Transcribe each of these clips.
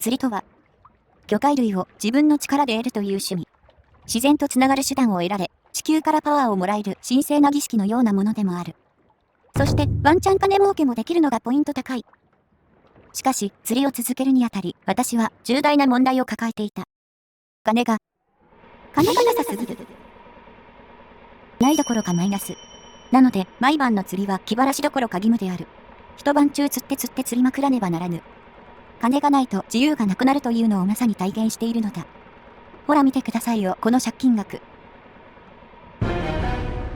釣りとは、魚介類を自分の力で得るという趣味。自然とつながる手段を得られ、地球からパワーをもらえる神聖な儀式のようなものでもある。そして、ワンチャン金儲けもできるのがポイント高い。しかし、釣りを続けるにあたり、私は重大な問題を抱えていた。金がなさすぎる。ないどころかマイナス。なので、毎晩の釣りは気晴らしどころか義務である。一晩中釣って釣りまくらねばならぬ。金がないと自由がなくなるというのをまさに体現しているのだ。ほら見てくださいよ、この借金額。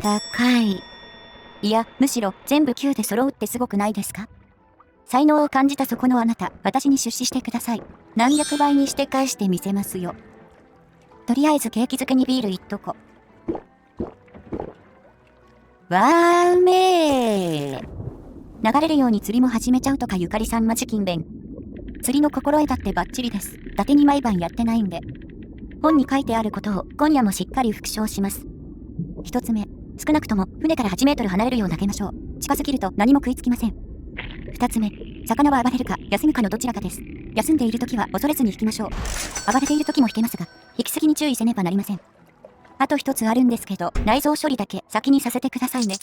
高い。いや、むしろ全部9で揃うってすごくないですか？才能を感じたそこのあなた、私に出資してください。何百倍にして返してみせますよ。とりあえず景気づけにビールいっとこ。わーうめー。流れるように釣りも始めちゃうとかゆかりさんマジ勤勉。釣りの心得だってバッチリです。伊達に毎晩やってないんで。本に書いてあることを今夜もしっかり復唱します。一つ目、少なくとも船から8メートル離れるよう投げましょう。近すぎると何も食いつきません。二つ目、魚は暴れるか休むかのどちらかです。休んでいるときは恐れずに引きましょう。暴れているときも引けますが、引きすぎに注意せねばなりません。あと一つあるんですけど、内臓処理だけ先にさせてくださいね。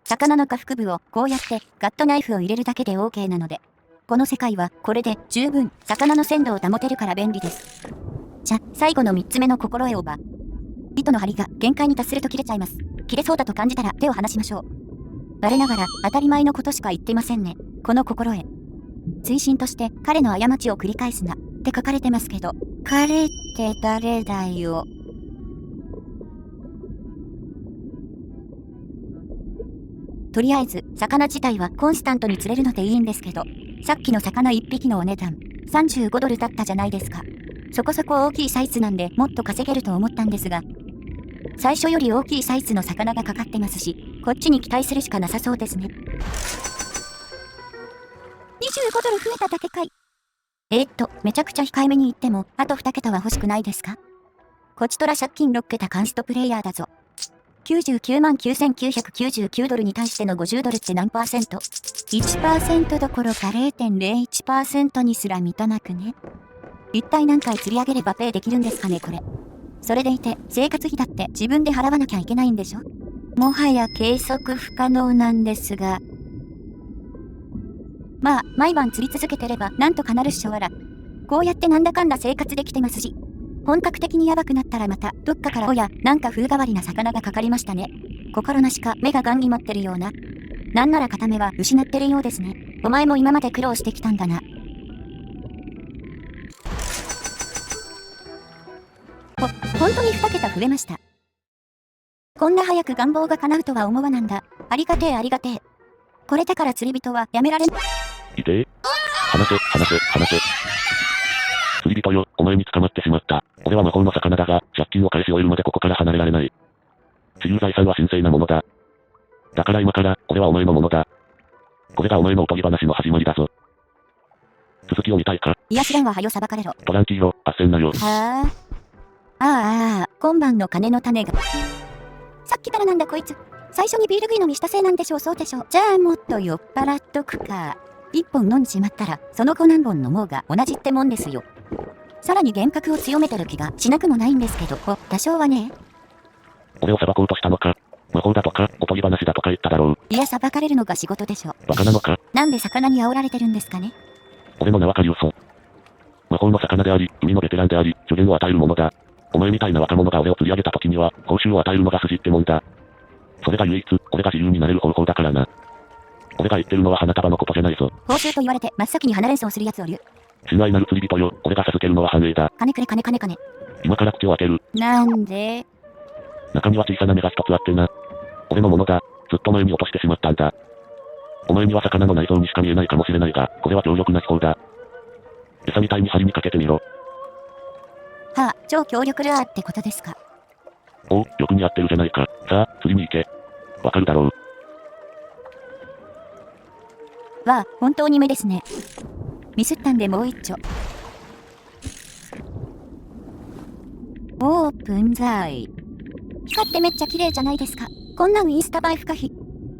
魚の下腹部をこうやってガットナイフを入れるだけで OK なので。この世界はこれで十分魚の鮮度を保てるから便利です。じゃ、最後の3つ目の心得を糸の針が限界に達すると切れちゃいます。切れそうだと感じたら手を離しましょう。我ながら当たり前のことしか言ってませんね。この心得。追伸として彼の過ちを繰り返すなって書かれてますけど、彼って誰だよ。とりあえず、魚自体はコンスタントに釣れるのでいいんですけど、さっきの魚1匹のお値段、35ドルだったじゃないですか。そこそこ大きいサイズなんでもっと稼げると思ったんですが、最初より大きいサイズの魚がかかってますし、こっちに期待するしかなさそうですね。25ドル増えただけかい。めちゃくちゃ控えめに言っても、あと2桁は欲しくないですか？こちとら借金6桁カンストプレイヤーだぞ。99万9999ドルに対しての50ドルって何%？ 1% どころか 0.01% にすら満たなくね。一体何回釣り上げればペイできるんですかねこれ。それでいて生活費だって自分で払わなきゃいけないんでしょ？もはや計測不可能なんですが。まあ、毎晩釣り続けてればなんとかなるっしょわら。こうやってなんだかんだ生活できてますし。本格的にヤバくなったらまたどっかからおやなんか風変わりな魚がかかりましたね。心なしか目がガンに待ってるような。なんなら片目は失ってるようですね。お前も今まで苦労してきたんだな。本当に2桁増えました。こんな早く願望が叶うとは思わなんだ。ありがてえありがてえ。これだから釣り人はやめられん。いてえ。話せ。釣り人よ、お前に捕まってしまった。俺は魔法の魚だが、借金を返し終えるまでここから離れられない。私有財産は神聖なものだ。だから今から、俺はお前のものだ。これがお前のおとぎ話の始まりだぞ。続きを見たいか？いや知らんわはよ裁かれろ。トランキーロ、あっせんなよ。今晩の金の種が。さっきからなんだこいつ。最初にビール食い飲みしたせいなんでしょうそうでしょう。じゃあもっと酔っ払っとくか。一本飲んじまったら、その後何本飲もうが同じってもんですよ。さらに幻覚を強めてる気がしなくもないんですけど、多少はね。俺を裁こうとしたのか？魔法だとか、おとぎ話だとか言っただろう。いや裁かれるのが仕事でしょ。バカなのか？なんで魚に煽られてるんですかね？俺の名はカリオソ。魔法の魚であり、海のベテランであり、助言を与えるものだ。お前みたいな若者が俺を釣り上げた時には、報酬を与えるのが筋ってもんだ。それが唯一、俺が自由になれる方法だからな。俺が言ってるのは花束のことじゃないぞ。報酬と言われて真っ先に花連想するやつおる。親愛なる釣り人よ、俺が授けるのは繁栄だ。金くれ金。今から口を開ける。なんで？中には小さな目が一つあってな。俺のものだ。ずっと前に落としてしまったんだ。お前には魚の内臓にしか見えないかもしれないが、これは強力な秘宝だ。餌みたいに針にかけてみろ。はあ、超強力ルアーってことですか？おう、よく似合ってるじゃないか。さあ、釣りに行け。わかるだろう。わあ、本当に目ですね。ミスったんでもう一丁。オープンザイ。光ってめっちゃ綺麗じゃないですか。こんなんインスタ映え不可避。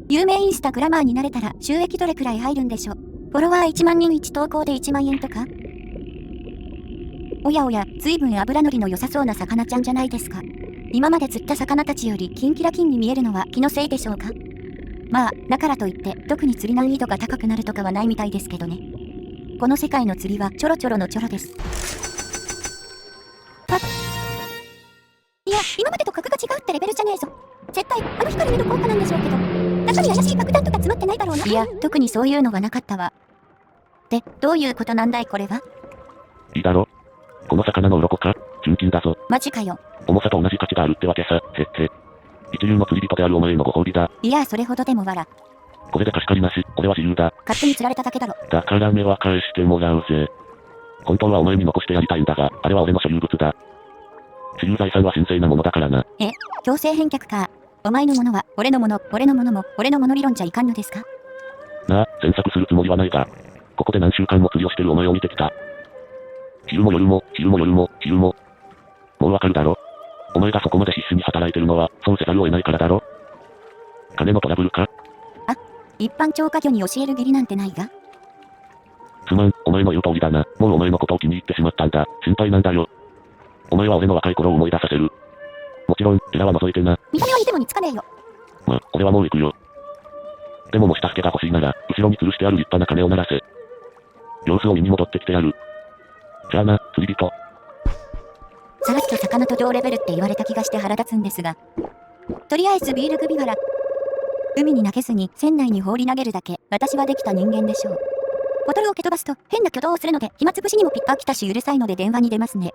有名インスタグラマーになれたら収益どれくらい入るんでしょ。フォロワー1万人1投稿で1万円とか？おやおや、ずいぶん脂のりの良さそうな魚ちゃんじゃないですか。今まで釣った魚たちよりキンキラキンに見えるのは気のせいでしょうか。まあ、だからといって特に釣り難易度が高くなるとかはないみたいですけどね。この世界の釣りはちょろちょろのちょろです。いや、今までと格が違うってレベルじゃねえぞ。絶対あの光目の効果なんでしょうけど、中に怪しい爆弾とか詰まってないだろうな。いや、特にそういうのはなかったわ。で、どういうことなんだいこれは。いいだろ。この魚の鱗か純金だぞ。マジかよ。重さと同じ価値があるってわけさ。へっへ。一流の釣り人であるお前へのご褒美だ。いや、それほどでもわら。これで貸し借りなし、俺は自由だ。勝手に釣られただけだろ。だから目は返してもらうぜ。本当はお前に残してやりたいんだが、あれは俺の所有物だ。私有財産は神聖なものだからな。強制返却か。お前のものは俺のもの、俺のものも俺のもの理論じゃいかんのですか。なあ、詮索するつもりはないが、ここで何週間も釣りをしてるお前を見てきた。昼も夜も、昼も夜も、昼も。もうわかるだろ。お前がそこまで必死に働いてるのは、そうせざるを得ないからだろ。金のトラブルか。一般超過魚に教える義理なんてないが。すまん、お前の言う通りだな。もうお前のことを気に入ってしまったんだ。心配なんだよ。お前は俺の若い頃を思い出させる。もちろん、エラは除いてな。見た目はいてもにつかねえよ。ま、俺はもう行くよ。でももし助けが欲しいなら、後ろに吊るしてある立派な鐘を鳴らせ。様子を見に戻ってきてやる。じゃあな、釣り人。さらっと魚と同レベルって言われた気がして腹立つんですが。とりあえずビール首腹。海に投げずに船内に放り投げるだけ、私はできた人間でしょう。ボトルを蹴飛ばすと変な挙動をするので、暇つぶしにもピッカー来たしうるさいので電話に出ますね。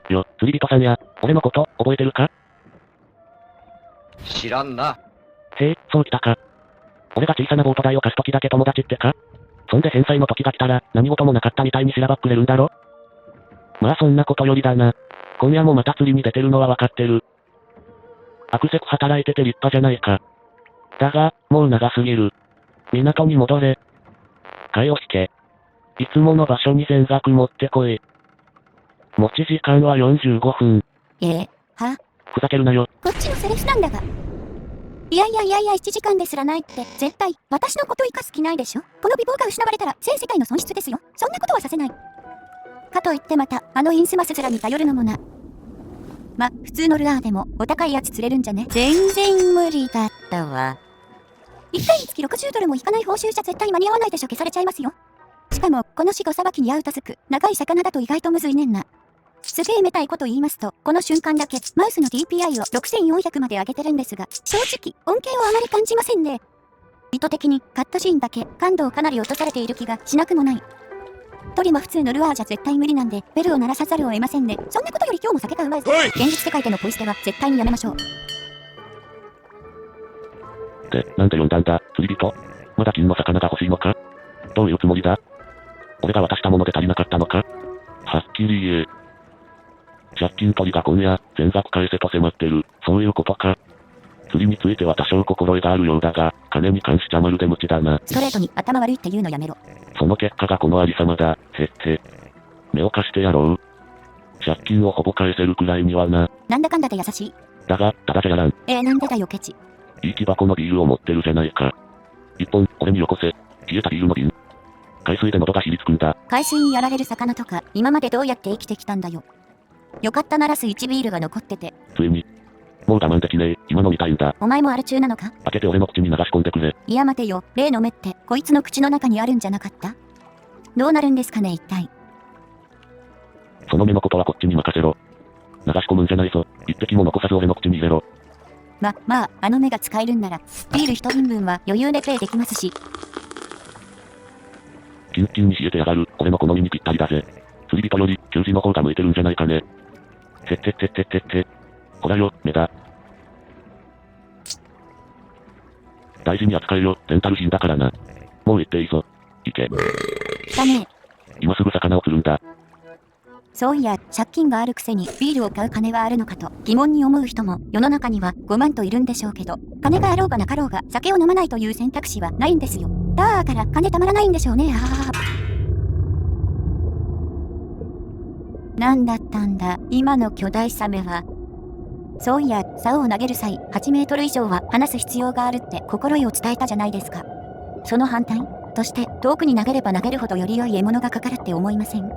よ、釣り人さんや、俺のこと覚えてるか。知らんな。へえ、そうきたか。俺が小さなボート代を貸すときだけ友達ってか。そんで返済の時が来たら何事もなかったみたいにしらばっくれるんだろ。まあそんなことよりだな。今夜もまた釣りに出てるのはわかってる。アクセク働いてて立派じゃないか。だが、もう長すぎる。港に戻れ。貝を引け。いつもの場所に全額持ってこい。持ち時間は45分。はふざけるなよ。こっちのセリフなんだが。いや1時間ですらないって絶対私のこと生かす気ないでしょ。この美貌が失われたら全世界の損失ですよ。そんなことはさせない。かといってまたあのインスマス面に頼るのもな。ま、普通のルアーでもお高いやつ釣れるんじゃね。全然無理だったわ。1回につき60ドルもいかない報酬じゃ絶対間に合わないでしょ。消されちゃいますよ。しかもこの死後さばきに合うタスク、長い魚だと意外とむずいねんな。すげえめたいこと言いますと、この瞬間だけマウスの DPI を6400まで上げてるんですが、正直恩恵をあまり感じませんね。意図的にカットシーンだけ感度をかなり落とされている気がしなくもない。トリも普通のルアーじゃ絶対無理なんで、ベルを鳴らさざるを得ませんね。そんなことより今日も酒がうまいぞ。現実世界でのポイ捨ては絶対にやめましょう。で、なんで呼んだんだ、釣り人。まだ金の魚が欲しいのか。どういうつもりだ。俺が渡したもので足りなかったのか。はっきり言え。借金取りが今夜、全額返せと迫ってる、そういうことか。釣りについては多少心得があるようだが、金に関しちゃまるで無知だな。ストレートに頭悪いって言うのやめろ。その結果がこのありさまだ、へっへ。目を貸してやろう。借金をほぼ返せるくらいにはな。なんだかんだで優しい。だが、ただじゃやらん。なんでだよケチ。いい木箱のビールを持ってるじゃないか。一本、俺によこせ。冷えたビールの瓶。海水で喉がひりつくんだ。海水にやられる魚とか、今までどうやって生きてきたんだよ。よかったならスイッチビールが残ってて。ついに。もう我慢できねえ。今飲みたいんだ。お前もアル中なのか。開けて俺の口に流し込んでくれ。いや待てよ、例の目って、こいつの口の中にあるんじゃなかった？どうなるんですかね一体。その目のことはこっちに任せろ。流し込むんじゃないぞ。一滴も残さず俺の口に入れろ。まあ、あの目が使えるんなら、ビール一瓶分は余裕でペイできますし。キンキンに冷えてやがる。俺の好みにぴったりだぜ。釣り人より、給仕の方が向いてるんじゃないかね。てってってってってって。ほらよ、目だ。大事に扱えよ、レンタル品だからな。もう行っていいぞ。行け。だね。今すぐ魚を釣るんだ。そういや、借金があるくせにビールを買う金はあるのかと疑問に思う人も世の中には5万といるんでしょうけど、金があろうがなかろうが酒を飲まないという選択肢はないんですよ。だから金たまらないんでしょうね。なんだったんだ、今の巨大サメは。そういや、竿を投げる際、8メートル以上は離す必要があるって心得を伝えたじゃないですか。その反対として、遠くに投げれば投げるほどより良い獲物がかかるって思いません？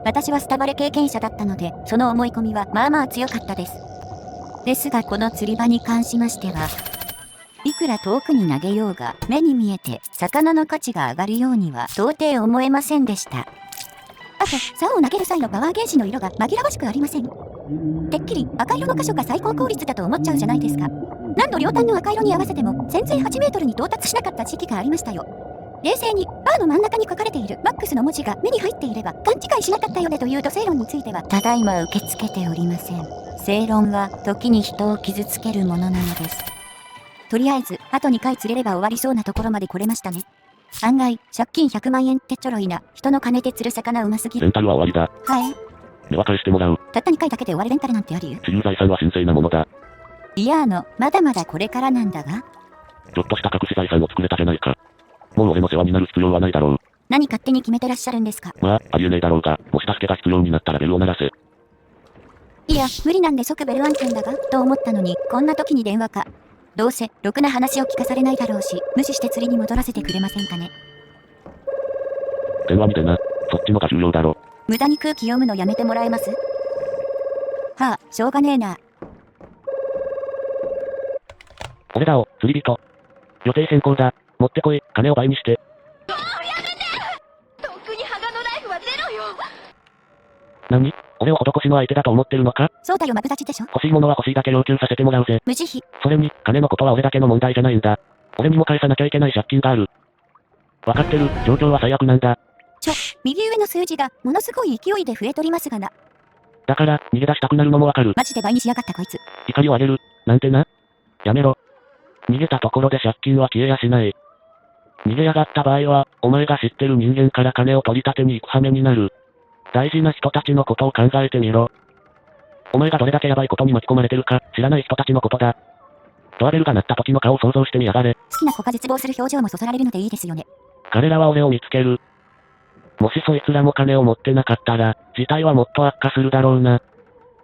私はスタバレ経験者だったので、その思い込みはまあまあ強かったです。ですがこの釣り場に関しましては、いくら遠くに投げようが、目に見えて魚の価値が上がるようには到底思えませんでした。あと、竿を投げる際のパワーゲージの色が紛らわしくありません。てっきり赤色の箇所が最高効率だと思っちゃうじゃないですか。何度両端の赤色に合わせても全然8メートルに到達しなかった時期がありましたよ。冷静にバーの真ん中に書かれているマックスの文字が目に入っていれば勘違いしなかったよねという土星論についてはただいま受け付けておりません。正論は時に人を傷つけるものなのです。とりあえずあと2回釣れれば終わりそうなところまで来れましたね。案外借金100万円ってちょろいな。人の金で釣る魚うますぎる。レンタルは終わりだ。はい。目は返してもらう。たった2回だけで終わるレンタルなんてある？私有財産は神聖なものだ。いやまだまだこれからなんだが。ちょっとした隠し財産を作れたじゃないか。もう俺の世話になる必要はないだろう。何勝手に決めてらっしゃるんですか？まあ、ありえねえだろうが、もし助けが必要になったらベルを鳴らせ。いや、無理なんで即ベル案件だが、と思ったのに、こんな時に電話か。どうせ、ろくな話を聞かされないだろうし、無視して釣りに戻らせてくれませんかね。電話見てな。そっちのが重要だろ。無駄に空気読むのやめてもらえます？はあ、しょうがねえな。俺だお、釣り人。予定変更だ。持ってこい、金を倍にして。もうやめて！とっくにハガのライフはゼロよ！何？俺を施しの相手だと思ってるのか？そうだよ、マブダチでしょ。欲しいものは欲しいだけ要求させてもらうぜ。無慈悲。それに、金のことは俺だけの問題じゃないんだ。俺にも返さなきゃいけない借金がある。わかってる、状況は最悪なんだ。右上の数字が、ものすごい勢いで増えとりますがな。だから、逃げ出したくなるのもわかる。マジで倍にしやがったこいつ。怒りを上げる、なんてな。やめろ。逃げたところで借金は消えやしない。逃げやがった場合は、お前が知ってる人間から金を取り立てに行く羽目になる。大事な人たちのことを考えてみろ。お前がどれだけヤバいことに巻き込まれてるか、知らない人たちのことだ。ドアベルが鳴った時の顔を想像してみやがれ。好きな子が絶望する表情もそそられるのでいいですよね。彼らは俺を見つける。もしそいつらも金を持ってなかったら、事態はもっと悪化するだろうな。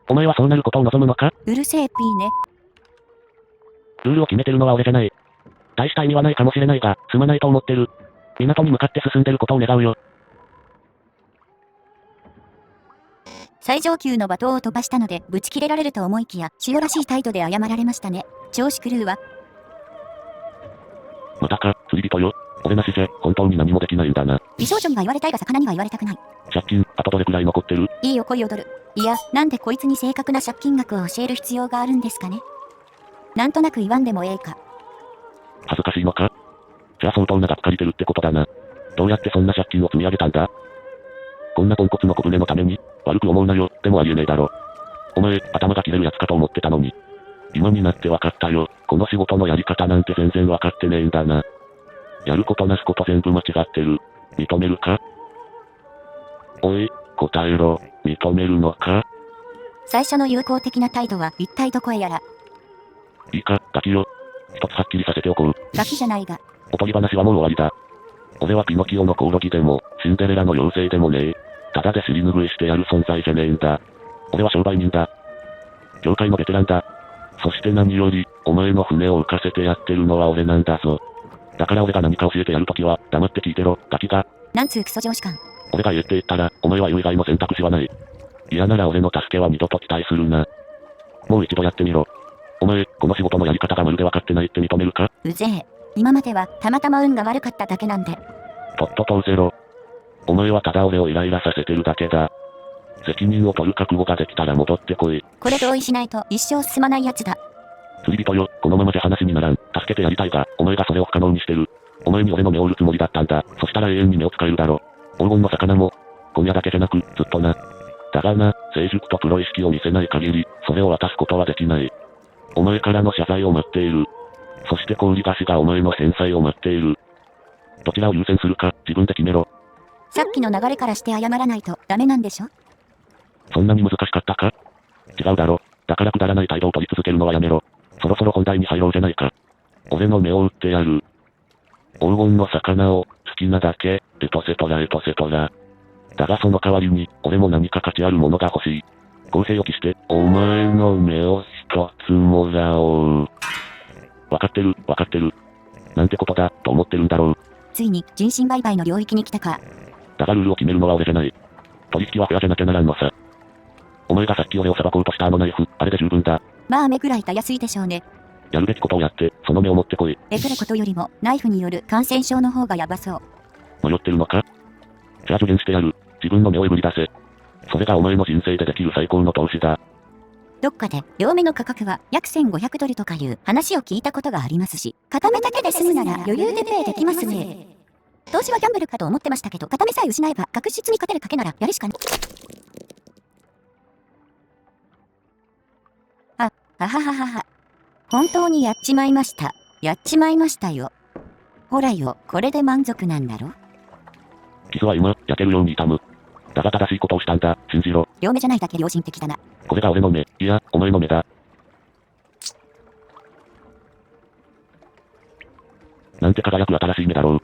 お前はそうなることを望むのか？うるせえピーね。ルールを決めてるのは俺じゃない。大した意味はないかもしれないが、すまないと思ってる。港に向かって進んでることを願うよ。最上級の罵倒を飛ばしたので、ブチ切れられると思いきや、塩らしい態度で謝られましたね。調子狂うわ。またか、釣り人よ。俺なしじゃ、本当に何もできないんだな。美少女には言われたいが魚には言われたくない。借金、あとどれくらい残ってる？いいよ、恋踊る。いや、なんでこいつに正確な借金額を教える必要があるんですかね。なんとなく言わんでもええか。恥ずかしいのか？じゃあ相当な額借りてるってことだな。どうやってそんな借金を積み上げたんだ？こんなポンコツの小舟のために、悪く思うなよ、でもありえねえだろ。お前、頭が切れるやつかと思ってたのに。今になって分かったよ。この仕事のやり方なんて全然分かってねえんだな。やることなすこと全部間違ってる。認めるか？おい、答えろ。認めるのか？最初の友好的な態度は一体どこへやら。いいか、ガキよ。一つはっきりさせておこう。ガキじゃないが。おとぎ話はもう終わりだ。俺はピノキオのコオロギでも、シンデレラの妖精でもねえ。ただで尻拭いしてやる存在じゃねえんだ。俺は商売人だ。業界のベテランだ。そして何より、お前の船を浮かせてやってるのは俺なんだぞ。だから俺が何か教えてやるときは、黙って聞いてろ、ガキが。なんつうクソ上司感。俺が言えって言ったら、お前は言う以外の選択肢はない。嫌なら俺の助けは二度と期待するな。もう一度やってみろ。お前、この仕事のやり方がまるで分かってないって認めるか？うぜえ。今までは、たまたま運が悪かっただけなんで。とっととうぜろ。お前はただ俺をイライラさせてるだけだ。責任を取る覚悟ができたら戻ってこい。これ同意しないと一生進まないやつだ。釣り人よ、このままじゃ話にならん。助けてやりたいが、お前がそれを不可能にしてる。お前に俺の目を売るつもりだったんだ。そしたら永遠に目を使えるだろ。黄金の魚も、今夜だけじゃなく、ずっとな。だがな、成熟とプロ意識を見せない限り、それを渡すことはできない。お前からの謝罪を待っている。そして氷菓子がお前の返済を待っている。どちらを優先するか、自分で決めろ。さっきの流れからして謝らないとダメなんでしょ？そんなに難しかったか？違うだろ。だからくだらない態度を取り続けるのはやめろ。そろそろ本題に入ろうじゃないか。俺の目を打ってやる。黄金の魚を好きなだけ、エトセトラエトセトラ。だがその代わりに、俺も何か価値あるものが欲しい。公平を期して、お前の目を一つもらおう。わかってる、わかってる。なんてことだ、と思ってるんだろう。ついに人身売買の領域に来たか。だがルールを決めるのは俺じゃない。取引はフェアじゃなきゃならんのさ。お前がさっき俺を裁こうとしたあのナイフ、あれで十分だ。まあ目くらいたやすいでしょうね。やるべきことをやって、その目を持ってこい。えぐることよりも、ナイフによる感染症の方がやばそう。迷ってるのか？じゃあ助言してやる。自分の目をえぐり出せ。それがお前の人生でできる最高の投資だ。どっかで、両目の価格は約1500ドルとかいう話を聞いたことがありますし、片目だけで済むなら余裕でプレイできますね。投資はギャンブルかと思ってましたけど、片目さえ失えば確実に勝てる賭けならやるしかね。あはははは。本当にやっちまいました。やっちまいましたよ。ほらよ、これで満足なんだろ？傷は今、焼けるように痛む。だが正しいことをしたんだ、信じろ。両目じゃないだけ良心的だな。これが俺の目、いや、お前の目だ。なんて輝く新しい目だろう。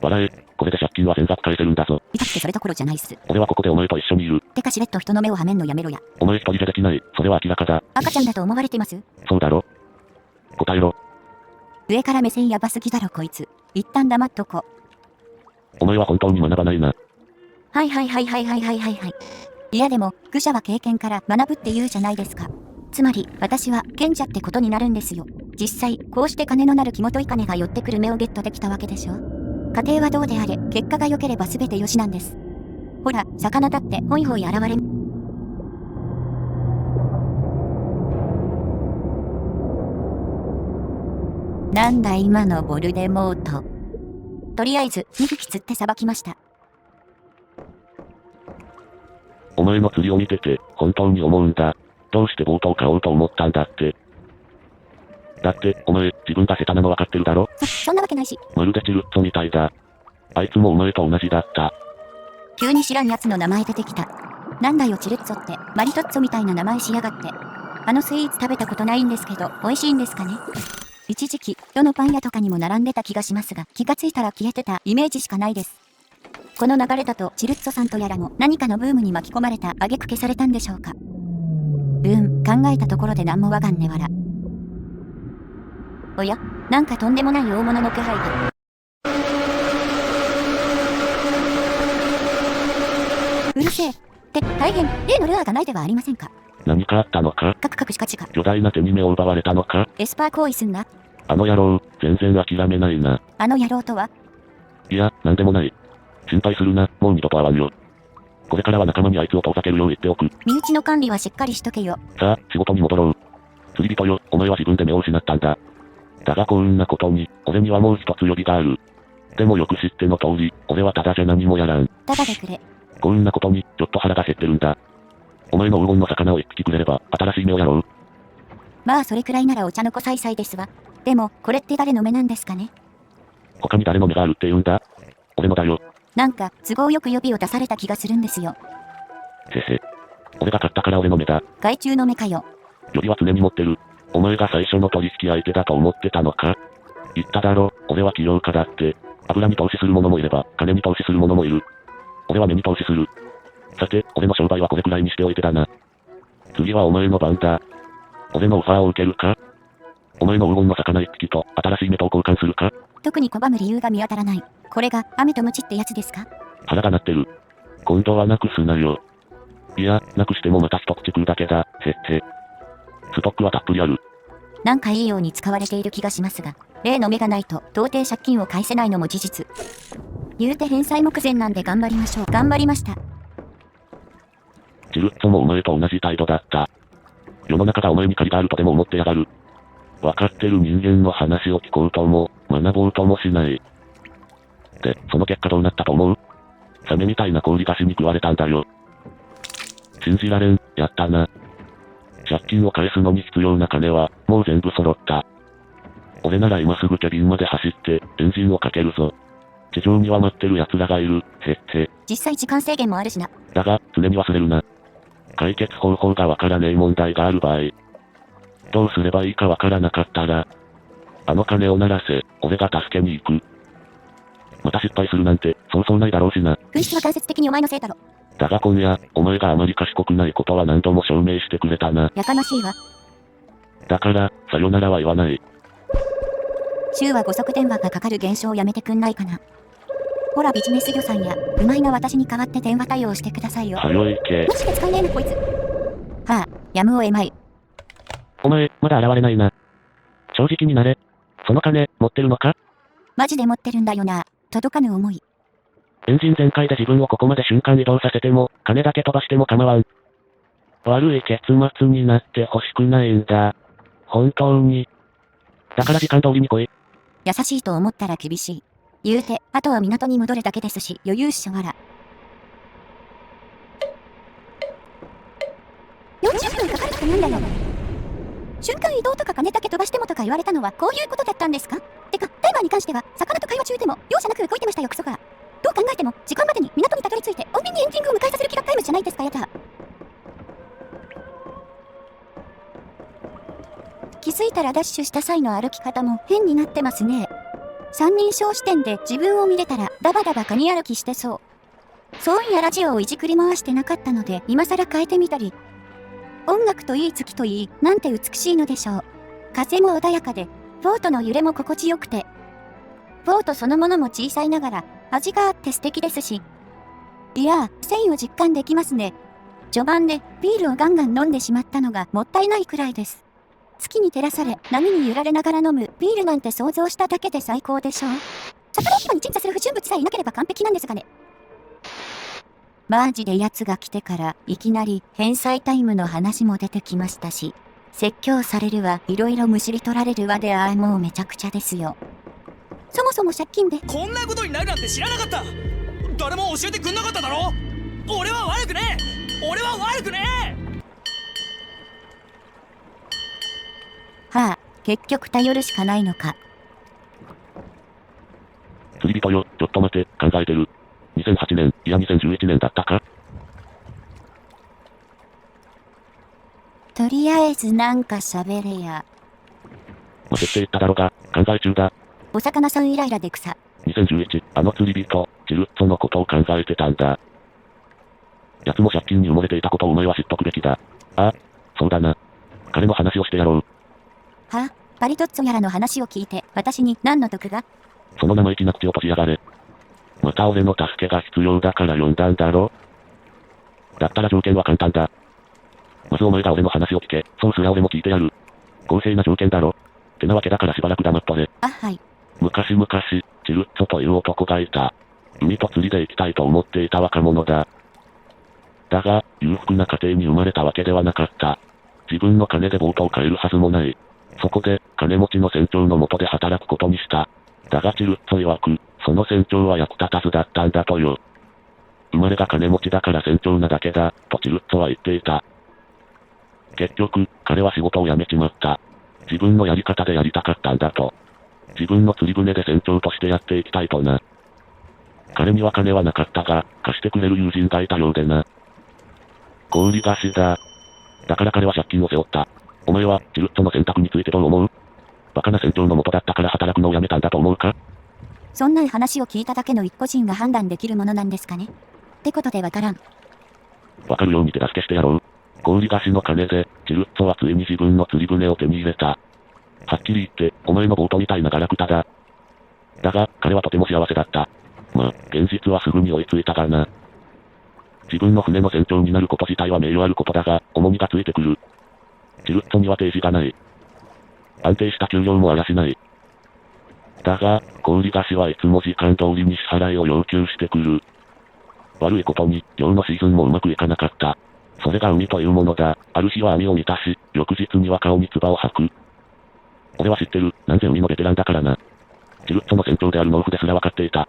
笑え、これで借金は全額返せるんだぞ。痛くてそれどころじゃないっす。俺はここでお前と一緒にいる。てかしれっと人の目をはめんのやめろや。お前一人じゃできない、それは明らかだ。赤ちゃんだと思われてます？そうだろ。答えろ。上から目線やばすぎだろこいつ。一旦黙っとこ。お前は本当に学ばないな。はいはいはいはいはいはいはいはい。いやでも、愚者は経験から学ぶって言うじゃないですか。つまり、私は賢者ってことになるんですよ。実際、こうして金のなる肝とい金が寄ってくる目をゲットできたわけでしょ。家庭はどうであれ、結果が良ければ全て良しなんです。ほら、魚だってホイホイ現れん。なんだ今のボルデモート。とりあえず、2匹釣ってさばきました。お前の釣りを見てて、本当に思うんだ。どうしてボートを買おうと思ったんだって。だって、お前、自分が下手なの分かってるだろ？そんなわけないし。まるでチルッツォみたいだ。あいつもお前と同じだった。急に知らんやつの名前出てきた。なんだよチルッツォって、マリトッツォみたいな名前しやがって。あのスイーツ食べたことないんですけど、美味しいんですかね？一時期、どのパン屋とかにも並んでた気がしますが、気がついたら消えてたイメージしかないです。この流れだと、チルッツォさんとやらも何かのブームに巻き込まれた挙句消されたんでしょうか。考えたところで何もわかんねわら。おや、なんかとんでもない大物の気配が。うるせえ。って大変、例のルアーがないではありませんか。何かあったのか？カクカクしかちか。巨大な手に目を奪われたのか？エスパー行為すんな。あの野郎、全然諦めないな。あの野郎とは？いや、なんでもない。心配するな、もう二度と会わんよ。これからは仲間にあいつを遠ざけるよう言っておく。身内の管理はしっかりしとけよ。さあ、仕事に戻ろう。釣り人よ、お前は自分で目を失ったんだ。だが幸運なことに、俺にはもう一つ予備がある。でもよく知っての通り、俺はただじゃ何もやらん。ただでくれ。幸運なことに、ちょっと腹が減ってるんだ。お前の黄金の魚を一匹くれれば、新しい目をやろう。まあそれくらいならお茶の子さいさいですわ。でも、これって誰の目なんですかね？他に誰の目があるって言うんだ？俺のだよ。なんか、都合よく予備を出された気がするんですよ。へへ。俺が買ったから俺の目だ。害虫の目かよ。予備は常に持ってる。お前が最初の取引相手だと思ってたのか？言っただろ、俺は起業家だって。油に投資する者もいれば、金に投資する者もいる。俺は目に投資する。さて、俺の商売はこれくらいにしておいてだな。次はお前の番だ。俺のオファーを受けるか？お前の黄金の魚一匹と新しい目と交換するか？特に拒む理由が見当たらない。これが、雨とムチってやつですか？腹が鳴ってる。今度はなくすなよ。いや、なくしてもまた一口食うだけだ。へっへ。ストックはたっぷりある。なんかいいように使われている気がしますが、例の目がないと到底借金を返せないのも事実。言うて返済目前なんで頑張りましょう。頑張りました。チルッツォもお前と同じ態度だった。世の中がお前に借りがあるとでも思ってやがる。わかってる人間の話を聞こうとも、学ぼうともしない。で、その結果どうなったと思う？サメみたいな氷菓子に食われたんだよ。信じられん、やったな。借金を返すのに必要な金は、もう全部揃った。俺なら今すぐケビンまで走って、エンジンをかけるぞ。地上には待ってる奴らがいる、へっへ。実際時間制限もあるしな。だが、常に忘れるな。解決方法がわからねえ問題がある場合。どうすればいいかわからなかったら、あの鐘を鳴らせ、俺が助けに行く。また失敗するなんて、そうそうないだろうしな。紛失は間接的にお前のせいだろ。だが今夜、お前があまり賢くないことは何度も証明してくれたな。やかましいわ。だから、さよならは言わない。週は5速電話がかかる現象をやめてくんないかな。ほらビジネス予算や、うまいな私に代わって電話対応してくださいよ。はよ行け。マジで使えねえなこいつ。はあ、やむを得まい。お前、まだ現れないな。正直になれ。その金、持ってるのか？マジで持ってるんだよな。届かぬ思い。エンジン全開で自分をここまで瞬間移動させても、金だけ飛ばしても構わん。悪い結末になってほしくないんだ。本当に。だから時間通りに来い。優しいと思ったら厳しい。言うて、あとは港に戻るだけですし、余裕っしょわら。40分かかるとかなんだよ。瞬間移動とか金だけ飛ばしてもとか言われたのはこういうことだったんですか？てか、タイマーに関しては、魚と会話中でも容赦なく動いてましたよクソが。どう考えても、時間までに港にたどり着いて、穏便にエンディングを迎えさせる気がタイムじゃないですかやだ。気づいたらダッシュした際の歩き方も変になってますね。三人称視点で自分を見れたらダバダバカニ歩きしてそう。そういやラジオをいじくり回してなかったので今更変えてみたり。音楽といい月といい、なんて美しいのでしょう。風も穏やかで、ボートの揺れも心地よくて。ボートそのものも小さいながら味があって素敵ですし。いやー、繊維を実感できますね。序盤でビールをガンガン飲んでしまったのがもったいないくらいです。月に照らされ、波に揺られながら飲むビールなんて想像しただけで最高でしょう。魚一羽に鎮座する不純物さえいなければ完璧なんですがね。マジで奴が来てからいきなり返済タイムの話も出てきましたし、説教されるわ、いろいろむしり取られるわでもうめちゃくちゃですよ。そもそも借金でこんなことになるなんて知らなかった。誰も教えてくんなかっただろ。俺は悪くねえ。俺は悪くねえ。はあ、結局頼るしかないのか。釣り人よ、ちょっと待て、考えてる。2008年、いや2011年だったか？とりあえずなんか喋れや。待てって言っただろが、考え中だ。お魚さんイライラで草。2011、あの釣り人、チルッツォのことを考えてたんだ。奴も借金に埋もれていたことをお前は知っとくべきだ。ああ、そうだな。彼の話をしてやろう。はあ、パリトッツォやらの話を聞いて、私に何の得が？その生意気な口を落としやがれ。また俺の助けが必要だから呼んだんだろ？だったら条件は簡単だ。まずお前が俺の話を聞け。そうすら俺も聞いてやる。公平な条件だろ。ってなわけだからしばらく黙っとれ。あ、はい。昔々、チルッツォという男がいた。海と釣りで行きたいと思っていた若者だ。だが、裕福な家庭に生まれたわけではなかった。自分の金でボートを買えるはずもない。そこで、金持ちの船長の下で働くことにした。だがチルッツォ曰く、その船長は役立たずだったんだとよ。生まれが金持ちだから船長なだけだ、とチルッツォは言っていた。結局、彼は仕事を辞めちまった。自分のやり方でやりたかったんだと。自分の釣り船で船長としてやっていきたいとな。彼には金はなかったが、貸してくれる友人がいたようでな。氷菓子だ。だから彼は借金を背負った。お前は、チルッツォの選択についてどう思う？バカな船長の元だったから働くのをやめたんだと思うか？そんな話を聞いただけの一個人が判断できるものなんですかね？ってことでわからん。わかるように手助けしてやろう。氷菓子の金で、チルッツォはついに自分の釣り船を手に入れた。はっきり言って、お前のボートみたいなガラクタだ。だが、彼はとても幸せだった。まあ、現実はすぐに追いついたがな。自分の船の船長になること自体は名誉あることだが、重みがついてくる。チルッツォには定時がない。安定した給料もあらしない。だが、氷菓子はいつも時間通りに支払いを要求してくる。悪いことに、漁のシーズンもうまくいかなかった。それが海というものだ。ある日は網を満たし、翌日には顔に唾を吐く。俺は知ってる。なんせ海のベテランだからな。チルッツォの船長である農夫ですら分かっていた。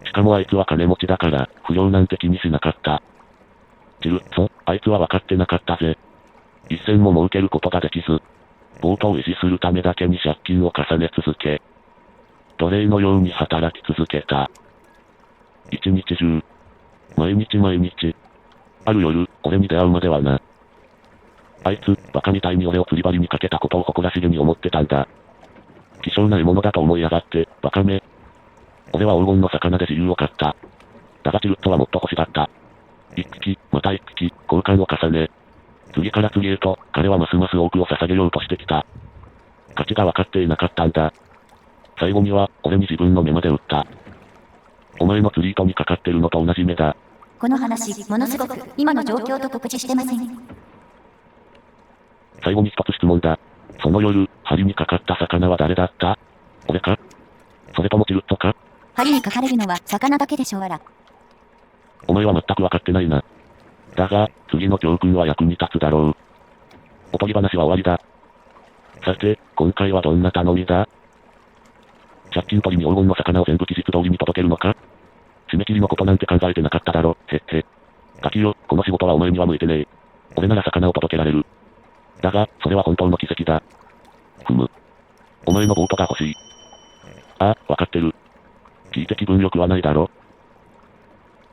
しかもあいつは金持ちだから、不良なんて気にしなかった。チルッツォ、あいつは分かってなかったぜ。一銭も儲けることができず、ボートを維持するためだけに借金を重ね続け、奴隷のように働き続けた。一日中。毎日。ある夜、俺に出会うまではな。あいつ、バカみたいに俺を釣り針にかけたことを誇らしげに思ってたんだ。希少な獲物だと思いやがって、バカめ。俺は黄金の魚で自由を買った。だがチルッツォはもっと欲しがった。一匹、また一匹、交換を重ね。次から次へと、彼はますます多くを捧げようとしてきた。価値が分かっていなかったんだ。最後には、俺に自分の目まで打った。お前の釣り糸にかかってるのと同じ目だ。この話、ものすごく今の状況と告知してません。最後に一つ質問だ。その夜、針にかかった魚は誰だった？俺か？それともチルットか？針にかかれるのは魚だけでしょあら。お前は全く分かってないな。だが、次の教訓は役に立つだろう。おとぎ話は終わりだ。さて、今回はどんな頼みだ？借金取りに黄金の魚を全部期日通りに届けるのか？締め切りのことなんて考えてなかっただろ。へっへ。ガキよ、この仕事はお前には向いてねえ。俺なら魚を届けられる。だが、それは本当の奇跡だ。ふむ。お前のボートが欲しい。ああ、わかってる。聞いて気分良くはないだろ。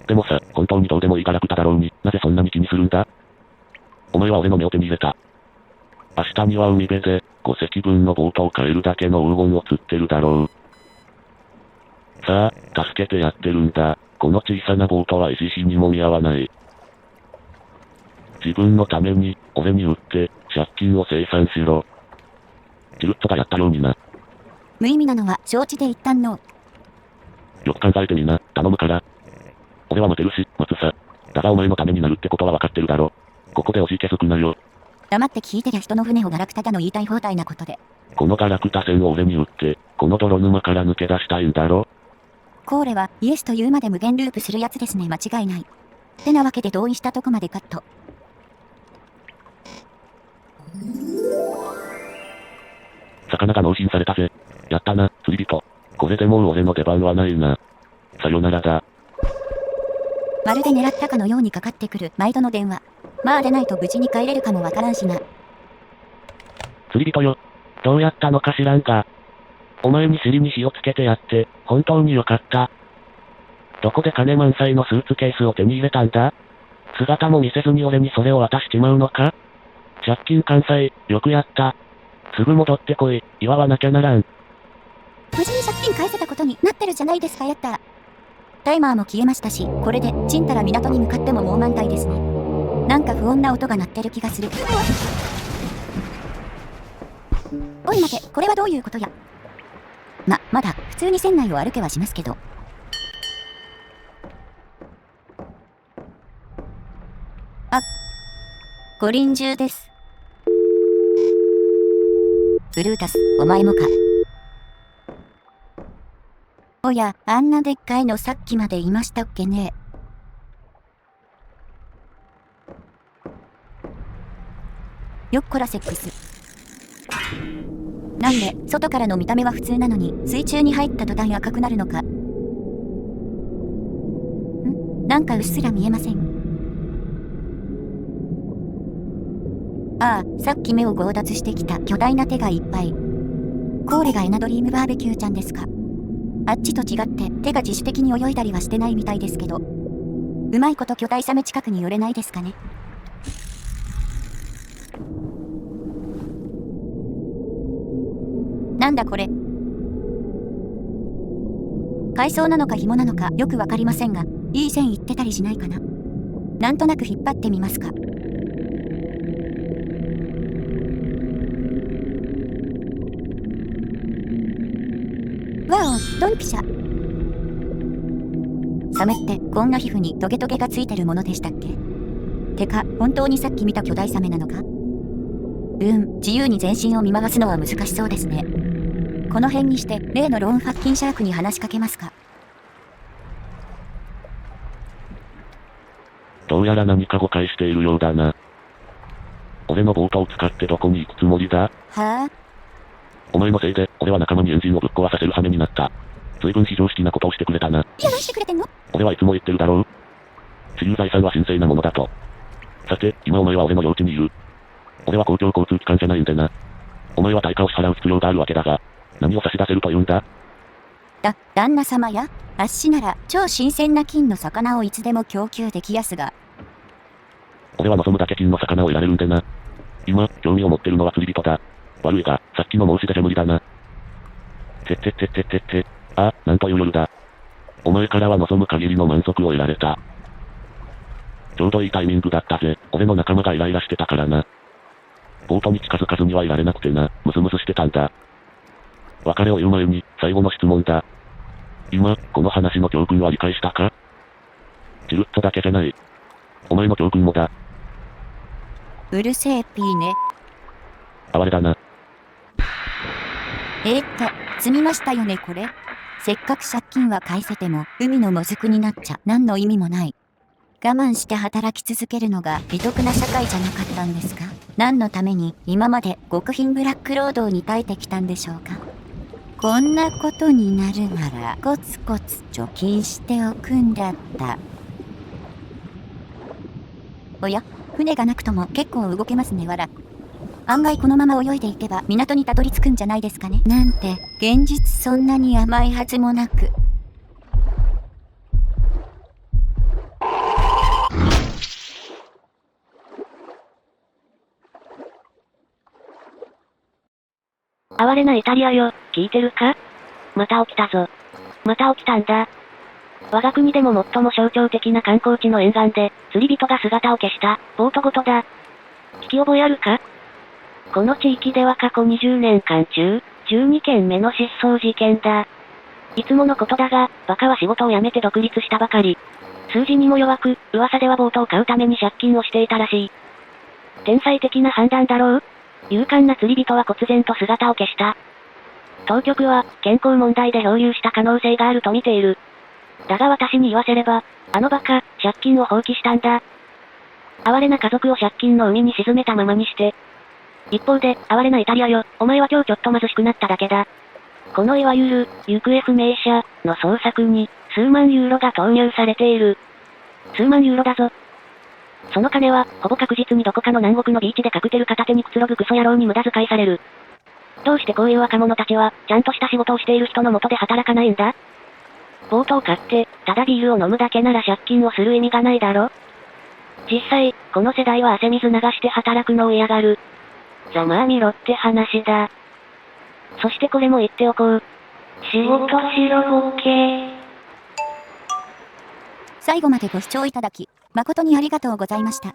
でもさ、本当にどうでもいいから楽だろうに、なぜそんなに気にするんだ？お前は俺の目を手に入れた。明日には海辺で、5隻分のボートを買えるだけの黄金を釣ってるだろう。さあ、助けてやってるんだ。この小さなボートは維持費にも見合わない。自分のために、俺に売って、借金を清算しろ。チルットがやったようにな。無意味なのは承知で一旦の。よく考えてみな、頼むから。俺は待てるし、待つさ。だがお前のためになるってことは分かってるだろ。ここでおじけづくなよ。黙って聞いてりゃ人の船をガラクタだの言いたい放題なことで。このガラクタ船を俺に売って、この泥沼から抜け出したいんだろ。コーレはイエスと言うまで無限ループするやつですね。間違いない。てなわけで同意したとこまでカット。魚が納品されたぜ。やったな、釣り人。これでもう俺の出番はないな。さよならだ。まるで狙ったかのようにかかってくる毎度の電話。まあ出ないと無事に帰れるかもわからんしな。釣り人よ。どうやったのか知らんが。お前に尻に火をつけてやって、本当によかった。どこで金満載のスーツケースを手に入れたんだ？姿も見せずに俺にそれを渡しちまうのか？借金完済、よくやった。すぐ戻ってこい、祝わなきゃならん。無事に借金返せたことになってるじゃないですか。やった。タイマーも消えましたし、これでちんたら港に向かってももう満タイですね。なんか不穏な音が鳴ってる気がする。おい待て、これはどういうことや。まだ普通に船内を歩けはしますけど。あ、ご臨終です。ブルータス、お前もか。おや、あんなでっかいのさっきまでいましたっけね。よっこらセックス。なんで、外からの見た目は普通なのに、水中に入った途端赤くなるのか。なんかうっすら見えません。ああ、さっき目を強奪してきた巨大な手がいっぱい。コーレがエナドリームバーベキューちゃんですか。あっちと違って手が自主的に泳いだりはしてないみたいですけど。うまいこと巨大サメ近くに寄れないですかね。なんだこれ。海藻なのか紐なのかよくわかりませんが、いい線いってたりしないかな。なんとなく引っ張ってみますか。わお、ドンピシャ。サメってこんな皮膚にトゲトゲがついてるものでしたっけ？てか、本当にさっき見た巨大サメなのか？自由に全身を見回すのは難しそうですね。この辺にして例のローンファッキンシャークに話しかけますか。どうやら何か誤解しているようだな。俺のボートを使ってどこに行くつもりだ？はあ？お前のせいで、俺は仲間にエンジンをぶっ壊させる羽目になった。随分非常識なことをしてくれたな。いや、何してくれてんの？俺はいつも言ってるだろう。私有財産は神聖なものだと。さて、今お前は俺の領地にいる。俺は公共交通機関じゃないんでな。お前は対価を支払う必要があるわけだが、何を差し出せると言うんだ？旦那様や、あっしなら超新鮮な金の魚をいつでも供給できやすが。俺は望むだけ金の魚を得られるんでな。今、興味を持ってるのは釣り人だ。悪いが、さっきの申し出じゃ無理だな。ああ、なんという夜だ。お前からは望む限りの満足を得られた。ちょうどいいタイミングだったぜ。俺の仲間がイライラしてたからな。ボートに近づかずにはいられなくてな、ムズムズしてたんだ。別れを言う前に、最後の質問だ。今、この話の教訓は理解したか？チルッとだけじゃない。お前の教訓もだ。うるせえピーね。哀れだな。積みましたよねこれ。せっかく借金は返せても、海のもずくになっちゃ何の意味もない。我慢して働き続けるのが美徳な社会じゃなかったんですか？何のために今まで極貧ブラック労働に耐えてきたんでしょうか？こんなことになるならコツコツ貯金しておくんだった。おや、船がなくとも結構動けますねわら。案外このまま泳いでいけば港にたどり着くんじゃないですかね。なんて現実そんなに甘いはずもなく。哀れなイタリアよ、聞いてるか？また起きたぞ。また起きたんだ。我が国でも最も象徴的な観光地の沿岸で、釣り人が姿を消した、ボートごとだ。聞き覚えあるか？この地域では過去20年間中、12件目の失踪事件だ。いつものことだが、バカは仕事を辞めて独立したばかり。数字にも弱く、噂ではボートを買うために借金をしていたらしい。天才的な判断だろう？勇敢な釣り人は忽然と姿を消した。当局は、健康問題で漂流した可能性があると見ている。だが私に言わせれば、あのバカ、借金を放棄したんだ。哀れな家族を借金の海に沈めたままにして。一方で、哀れなイタリアよ、お前は今日ちょっと貧しくなっただけだ。このいわゆる、行方不明者の捜索に、数万ユーロが投入されている。数万ユーロだぞ。その金は、ほぼ確実にどこかの南国のビーチでカクテル片手にくつろぐクソ野郎に無駄遣いされる。どうしてこういう若者たちは、ちゃんとした仕事をしている人の下で働かないんだ？ボートを買って、ただビールを飲むだけなら借金をする意味がないだろ？実際、この世代は汗水流して働くのを嫌がる。ざまあ見ろって話だ。そしてこれも言っておこう。仕事しろボケ。最後までご視聴いただき、誠にありがとうございました。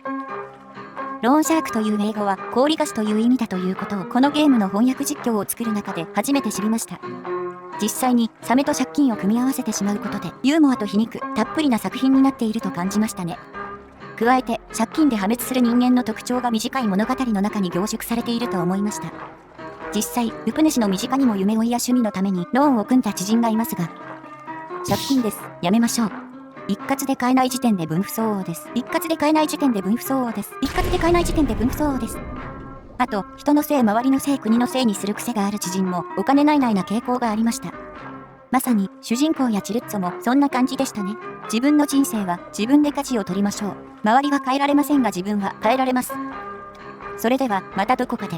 ローンシャークという英語は氷菓子という意味だということをこのゲームの翻訳実況を作る中で初めて知りました。実際にサメと借金を組み合わせてしまうことでユーモアと皮肉たっぷりな作品になっていると感じましたね。加えて借金で破滅する人間の特徴が短い物語の中に凝縮されていると思いました。実際ウプ主の身近にも夢追いや趣味のためにローンを組んだ知人がいますが、借金です、やめましょう。一括で買えない時点で分不相応です。一括で買えない時点で分不相応です。一括で買えない時点で分不相応です。あと、人のせい、周りのせい、国のせいにする癖がある知人も、お金ないないな傾向がありました。まさに、主人公やチルッツォも、そんな感じでしたね。自分の人生は、自分で舵を取りましょう。周りは変えられませんが自分は変えられます。それでは、またどこかで。